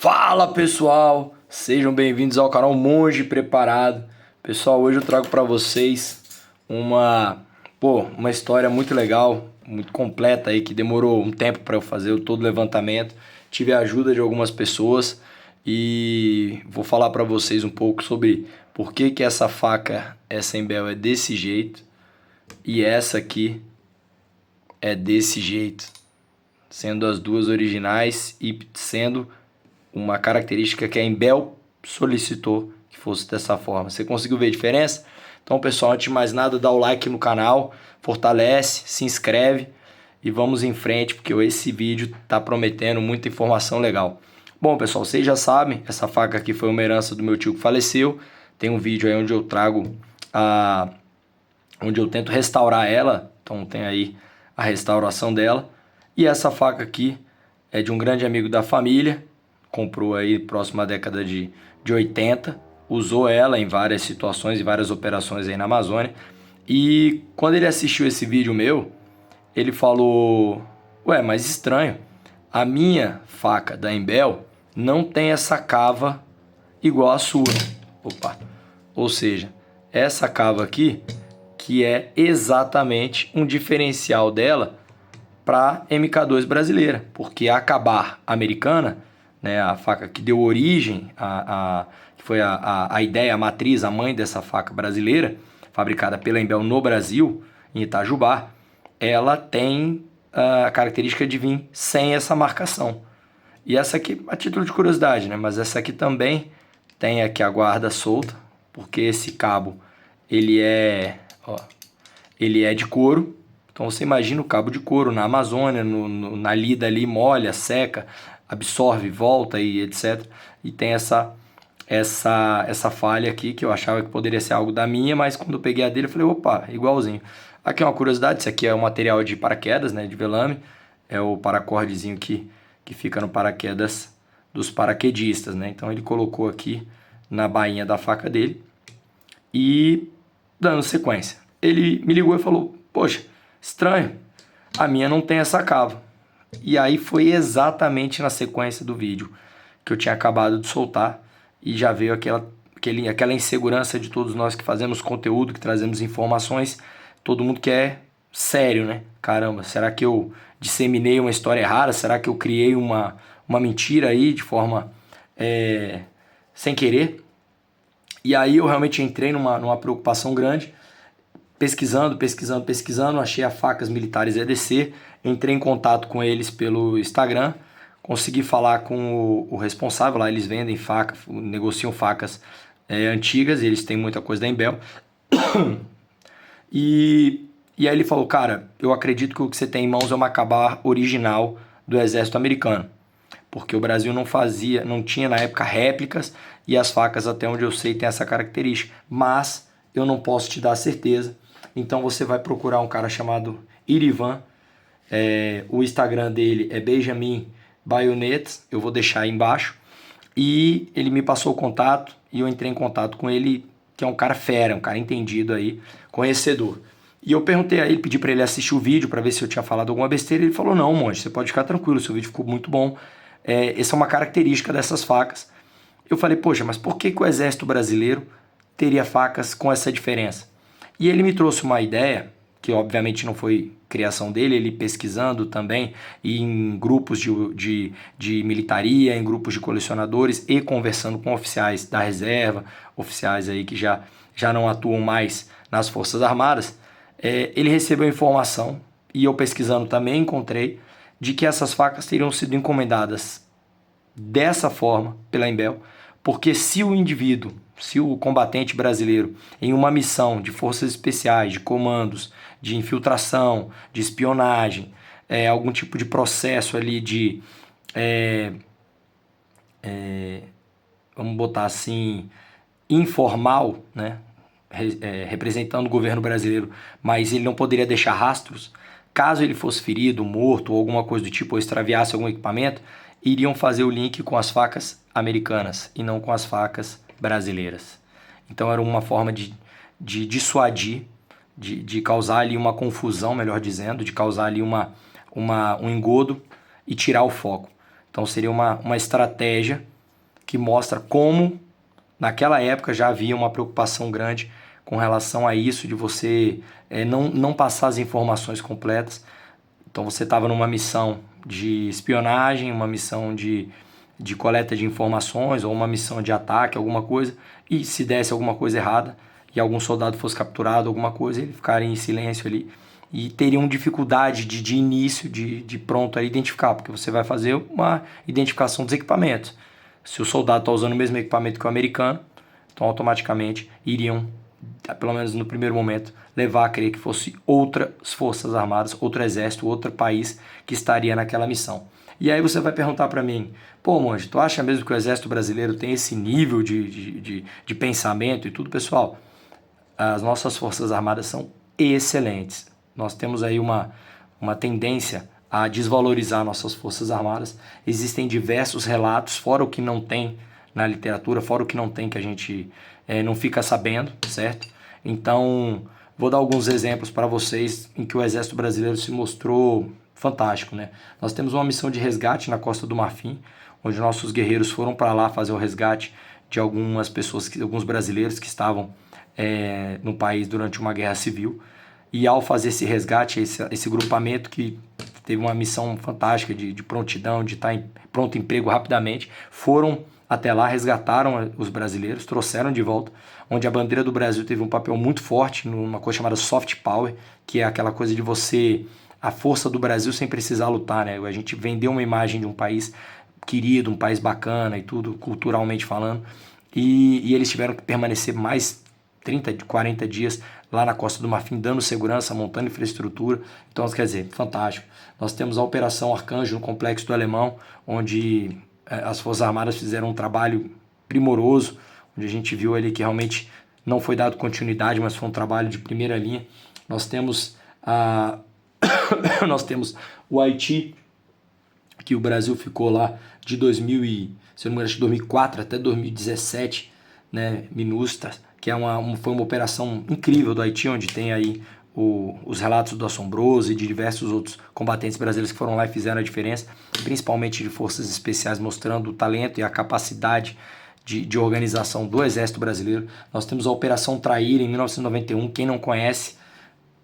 Fala pessoal, sejam bem-vindos ao canal Monge Preparado. Pessoal, hoje eu trago para vocês uma história muito legal, muito completa aí, que demorou um tempo para eu fazer todo o levantamento. Tive a ajuda de algumas pessoas e vou falar para vocês um pouco sobre por que que essa faca, essa Embel é desse jeito e essa aqui é desse jeito, sendo as duas originais e sendo uma característica que a Embel solicitou que fosse dessa forma. Você conseguiu ver a diferença? Então, pessoal, antes de mais nada, dá o like no canal, fortalece, se inscreve e vamos em frente, porque esse vídeo está prometendo muita informação legal. Bom, pessoal, vocês já sabem, essa faca aqui foi uma herança do meu tio que faleceu. Tem um vídeo aí onde eu trago onde eu tento restaurar ela, então tem aí a restauração dela. E essa faca aqui é de um grande amigo da família, comprou aí próximo à década de 80, usou ela em várias situações e várias operações aí na Amazônia. E quando ele assistiu esse vídeo meu, ele falou: ué, mas estranho, a minha faca da Embel não tem essa cava igual a sua. Opa! Ou seja, essa cava aqui, que é exatamente um diferencial dela para MK2 brasileira, porque a Ka-Bar americana, né, a faca que deu origem, que foi a ideia, a matriz, a mãe dessa faca brasileira, fabricada pela Embel no Brasil, em Itajubá, ela tem a característica de vir sem essa marcação. E essa aqui, a título de curiosidade, né, mas essa aqui também tem aqui a guarda solta, porque esse cabo, ele é de couro. Então você imagina o cabo de couro na Amazônia, na lida ali, molha, seca, absorve, volta e etc. E tem essa falha aqui que eu achava que poderia ser algo da minha, mas quando eu peguei a dele eu falei, opa, igualzinho. Aqui é uma curiosidade, isso aqui é um material de paraquedas, né, de velame, é o paracordezinho que fica no paraquedas dos paraquedistas, né? Então ele colocou aqui na bainha da faca dele e dando sequência. Ele me ligou e falou, poxa, estranho, a minha não tem essa cava. E aí foi exatamente na sequência do vídeo que eu tinha acabado de soltar e já veio aquela insegurança de todos nós que fazemos conteúdo, que trazemos informações. Todo mundo quer sério, né? Caramba, será que eu disseminei uma história errada? Será que eu criei uma mentira aí de forma sem querer? E aí eu realmente entrei numa preocupação grande. Pesquisando, achei a Facas Militares EDC, entrei em contato com eles pelo Instagram, consegui falar com o responsável lá, eles vendem facas, negociam facas antigas, e eles têm muita coisa da Embel. E aí ele falou, cara, eu acredito que o que você tem em mãos é uma Ka-Bar original do exército americano, porque o Brasil não tinha na época réplicas, e as facas, até onde eu sei, tem essa característica, mas eu não posso te dar certeza. Então você vai procurar um cara chamado Irivan, o Instagram dele é Benjamin Bayonet, eu vou deixar aí embaixo, e ele me passou o contato, e eu entrei em contato com ele, que é um cara fera, um cara entendido aí, conhecedor. E eu perguntei a ele, pedi para ele assistir o vídeo para ver se eu tinha falado alguma besteira, e ele falou, não, monge, você pode ficar tranquilo, seu vídeo ficou muito bom, essa é uma característica dessas facas. Eu falei, poxa, mas por que o exército brasileiro teria facas com essa diferença? E ele me trouxe uma ideia, que obviamente não foi criação dele, ele pesquisando também em grupos de militaria, em grupos de colecionadores e conversando com oficiais da reserva, oficiais aí que já não atuam mais nas Forças Armadas. Ele recebeu informação, e eu pesquisando também encontrei, de que essas facas teriam sido encomendadas dessa forma pela Embel, porque se o combatente brasileiro, em uma missão de forças especiais, de comandos, de infiltração, de espionagem, algum tipo de processo ali de, vamos botar assim, informal, né? Representando o governo brasileiro, mas ele não poderia deixar rastros, caso ele fosse ferido, morto ou alguma coisa do tipo, ou extraviasse algum equipamento, iriam fazer o link com as facas americanas e não com as facas brasileiras. Então era uma forma de dissuadir, de causar ali uma confusão, melhor dizendo, de causar ali um engodo e tirar o foco. Então seria uma estratégia que mostra como naquela época já havia uma preocupação grande com relação a isso, de você não passar as informações completas. Então você estava numa missão de espionagem, uma missão de coleta de informações ou uma missão de ataque, alguma coisa, e se desse alguma coisa errada e algum soldado fosse capturado, alguma coisa, ele ficaria em silêncio ali e teriam dificuldade de início, de pronto a identificar, porque você vai fazer uma identificação dos equipamentos. Se o soldado está usando o mesmo equipamento que o americano, então automaticamente iriam, pelo menos no primeiro momento, levar a crer que fosse outras forças armadas, outro exército, outro país que estaria naquela missão. E aí você vai perguntar para mim, pô, Monge, tu acha mesmo que o exército brasileiro tem esse nível de pensamento e tudo? Pessoal, as nossas forças armadas são excelentes. Nós temos aí uma tendência a desvalorizar nossas forças armadas. Existem diversos relatos, fora o que não tem na literatura, fora o que não tem que a gente não fica sabendo, certo? Então, vou dar alguns exemplos para vocês em que o exército brasileiro se mostrou fantástico, né? Nós temos uma missão de resgate na Costa do Marfim, onde nossos guerreiros foram para lá fazer o resgate de algumas pessoas, alguns brasileiros que estavam no país durante uma guerra civil. E ao fazer esse resgate, esse grupamento que teve uma missão fantástica de prontidão, de estar em pronto emprego rapidamente, foram até lá, resgataram os brasileiros, trouxeram de volta, onde a bandeira do Brasil teve um papel muito forte numa coisa chamada soft power, que é aquela coisa de você, a força do Brasil sem precisar lutar, né? A gente vendeu uma imagem de um país querido, um país bacana e tudo, culturalmente falando, e eles tiveram que permanecer mais 30, 40 dias lá na Costa do Marfim, dando segurança, montando infraestrutura. Então, quer dizer, fantástico. Nós temos a Operação Arcanjo no Complexo do Alemão, onde as Forças Armadas fizeram um trabalho primoroso, onde a gente viu ali que realmente não foi dado continuidade, mas foi um trabalho de primeira linha. Nós temos nós temos o Haiti, que o Brasil ficou lá de 2004 até 2017, né, MINUSTAH, que foi uma operação incrível do Haiti, onde tem aí os relatos do Assombroso e de diversos outros combatentes brasileiros que foram lá e fizeram a diferença, principalmente de forças especiais, mostrando o talento e a capacidade de organização do Exército Brasileiro. Nós temos a Operação Traíra em 1991, quem não conhece,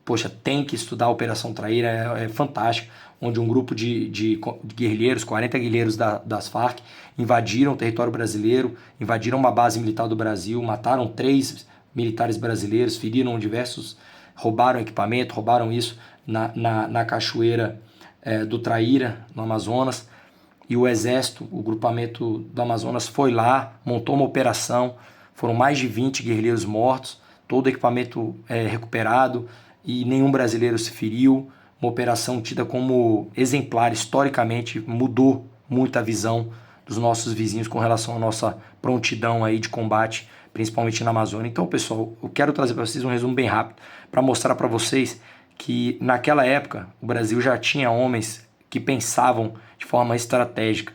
poxa, tem que estudar a Operação Traíra, é fantástico, onde um grupo de guerrilheiros, 40 guerrilheiros das Farc, invadiram o território brasileiro, invadiram uma base militar do Brasil, mataram 3 militares brasileiros, feriram diversos, roubaram equipamento, roubaram isso na cachoeira do Traíra, no Amazonas, e o exército, o grupamento do Amazonas foi lá, montou uma operação, foram mais de 20 guerrilheiros mortos, todo o equipamento recuperado, e nenhum brasileiro se feriu. Uma operação tida como exemplar historicamente, mudou muito a visão dos nossos vizinhos com relação à nossa prontidão aí de combate, principalmente na Amazônia. Então, pessoal, eu quero trazer para vocês um resumo bem rápido para mostrar para vocês que naquela época o Brasil já tinha homens que pensavam de forma estratégica,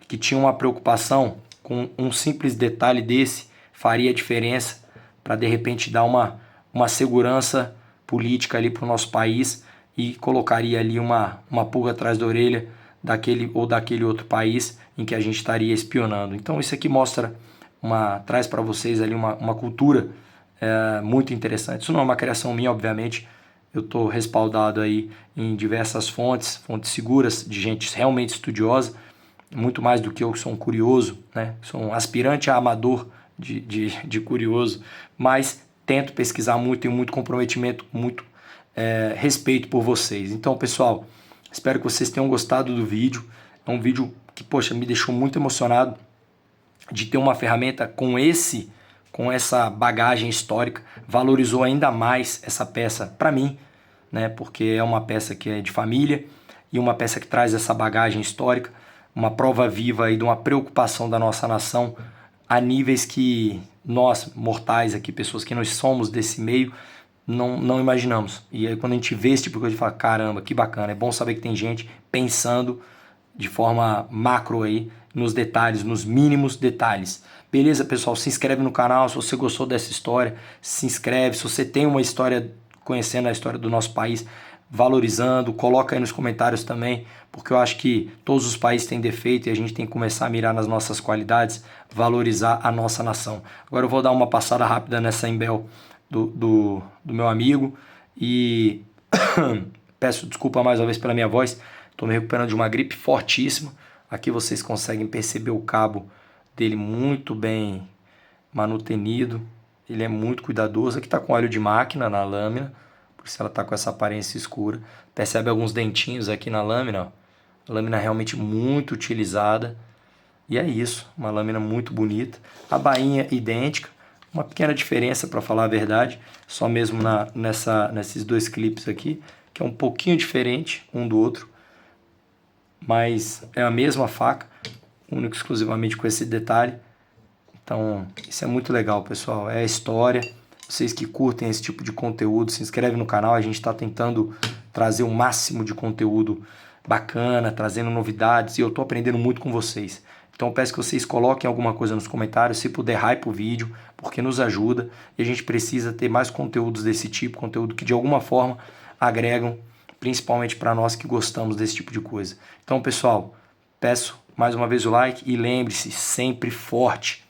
que tinham uma preocupação com um simples detalhe desse faria diferença para de repente dar uma segurança política ali para o nosso país e colocaria ali uma pulga atrás da orelha daquele outro país em que a gente estaria espionando. Então isso aqui traz para vocês ali uma cultura muito interessante. Isso não é uma criação minha, obviamente, eu estou respaldado aí em diversas fontes seguras, de gente realmente estudiosa, muito mais do que eu, que sou um curioso, né? Sou um aspirante a amador de curioso, mas tento pesquisar muito, tenho muito comprometimento, muito respeito por vocês. Então, pessoal, espero que vocês tenham gostado do vídeo. É um vídeo que, poxa, me deixou muito emocionado de ter uma ferramenta com essa bagagem histórica, valorizou ainda mais essa peça para mim, né? Porque é uma peça que é de família e uma peça que traz essa bagagem histórica, uma prova viva aí de uma preocupação da nossa nação a níveis que nós, mortais aqui, pessoas que não somos desse meio, não imaginamos. E aí quando a gente vê esse tipo de coisa, a gente fala, caramba, que bacana, é bom saber que tem gente pensando de forma macro aí, nos detalhes, nos mínimos detalhes. Beleza, pessoal? Se inscreve no canal se você gostou dessa história, se inscreve. Se você tem uma história, conhecendo a história do nosso país, valorizando, coloca aí nos comentários também, porque eu acho que todos os países têm defeito e a gente tem que começar a mirar nas nossas qualidades, valorizar a nossa nação. Agora eu vou dar uma passada rápida nessa Embel do meu amigo e peço desculpa mais uma vez pela minha voz, estou me recuperando de uma gripe fortíssima. Aqui vocês conseguem perceber o cabo dele muito bem manutenido, ele é muito cuidadoso. Aqui está com óleo de máquina na lâmina, por isso ela está com essa aparência escura. Percebe alguns dentinhos aqui na lâmina, ó. A lâmina realmente muito utilizada. E é isso, uma lâmina muito bonita. A bainha idêntica, uma pequena diferença para falar a verdade, só mesmo nesses dois clipes aqui, que é um pouquinho diferente um do outro, mas é a mesma faca, único exclusivamente com esse detalhe. Então, isso é muito legal, pessoal. É a história. Vocês que curtem esse tipo de conteúdo, se inscreve no canal. A gente está tentando trazer o máximo de conteúdo bacana, trazendo novidades. E eu estou aprendendo muito com vocês. Então, eu peço que vocês coloquem alguma coisa nos comentários. Se puder, hype o vídeo, porque nos ajuda. E a gente precisa ter mais conteúdos desse tipo. Conteúdo que, de alguma forma, agregam, principalmente para nós que gostamos desse tipo de coisa. Então, pessoal, peço mais uma vez o like. E lembre-se, sempre forte.